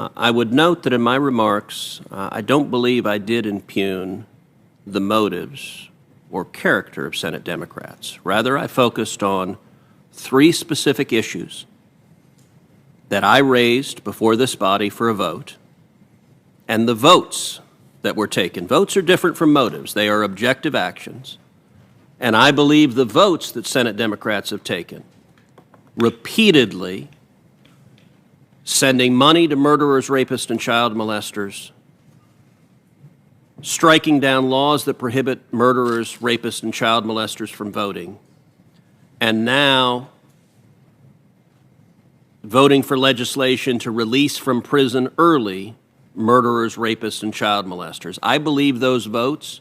I would note that in my remarks, I don't believe I did impugn the motives or character of Senate Democrats. Rather, I focused on three specific issues that I raised before this body for a vote, and the votes that were taken. Votes are different from motives. They are objective actions. And I believe the votes that Senate Democrats have taken, repeatedly sending money to murderers, rapists, and child molesters, striking down laws that prohibit murderers, rapists, and child molesters from voting, and now voting for legislation to release from prison early murderers, rapists, and child molesters. I believe those votes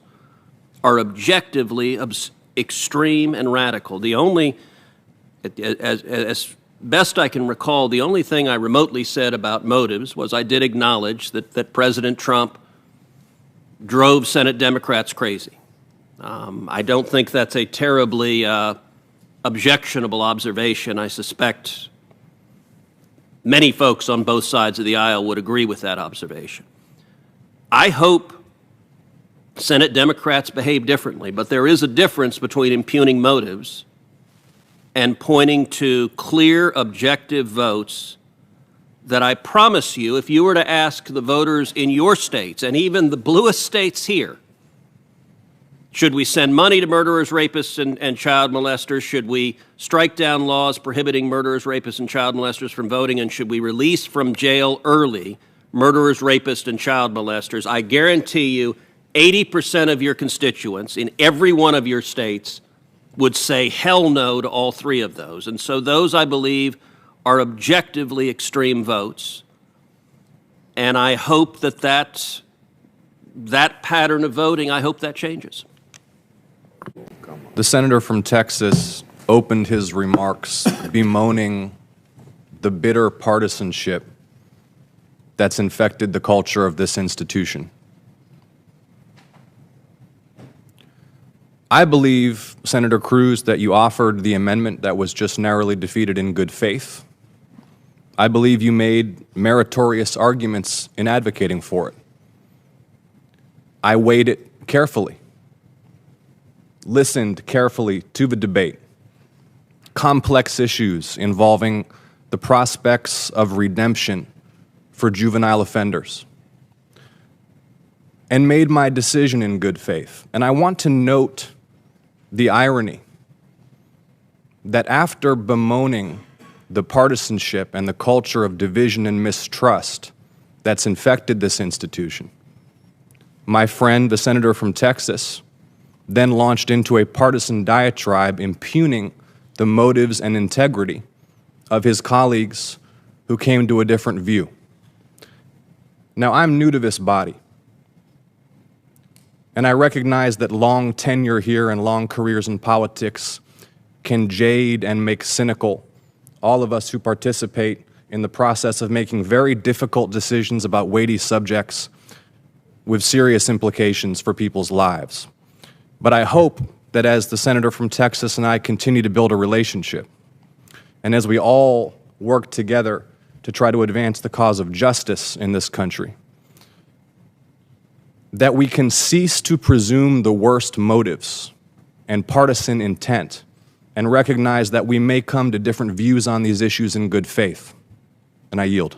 are objectively extreme and radical. The only, as best I can recall, the only thing I remotely said about motives was I did acknowledge that President Trump drove Senate Democrats crazy. I don't think that's a terribly objectionable observation. I suspect many folks on both sides of the aisle would agree with that observation. I hope Senate Democrats behave differently, but there is a difference between impugning motives and pointing to clear, objective votes that I promise you, if you were to ask the voters in your states, and even the bluest states here, should we send money to murderers, rapists, and child molesters? Should we strike down laws prohibiting murderers, rapists, and child molesters from voting? And should we release from jail early murderers, rapists, and child molesters? I guarantee you 80% of your constituents in every one of your states would say hell no to all three of those. And so those, I believe, are objectively extreme votes. And I hope that pattern of voting, I hope that changes. The senator from Texas opened his remarks bemoaning the bitter partisanship that's infected the culture of this institution. I believe, Senator Cruz, that you offered the amendment that was just narrowly defeated in good faith. I believe you made meritorious arguments in advocating for it. I weighed it carefully, listened carefully to the debate, complex issues involving the prospects of redemption for juvenile offenders, and made my decision in good faith. And I want to note the irony that after bemoaning the partisanship and the culture of division and mistrust that's infected this institution, my friend, the senator from Texas, then launched into a partisan diatribe impugning the motives and integrity of his colleagues who came to a different view. Now, I'm new to this body, and I recognize that long tenure here and long careers in politics can jade and make cynical all of us who participate in the process of making very difficult decisions about weighty subjects with serious implications for people's lives. But I hope that as the senator from Texas and I continue to build a relationship, and as we all work together to try to advance the cause of justice in this country, that we can cease to presume the worst motives and partisan intent and recognize that we may come to different views on these issues in good faith. And I yield.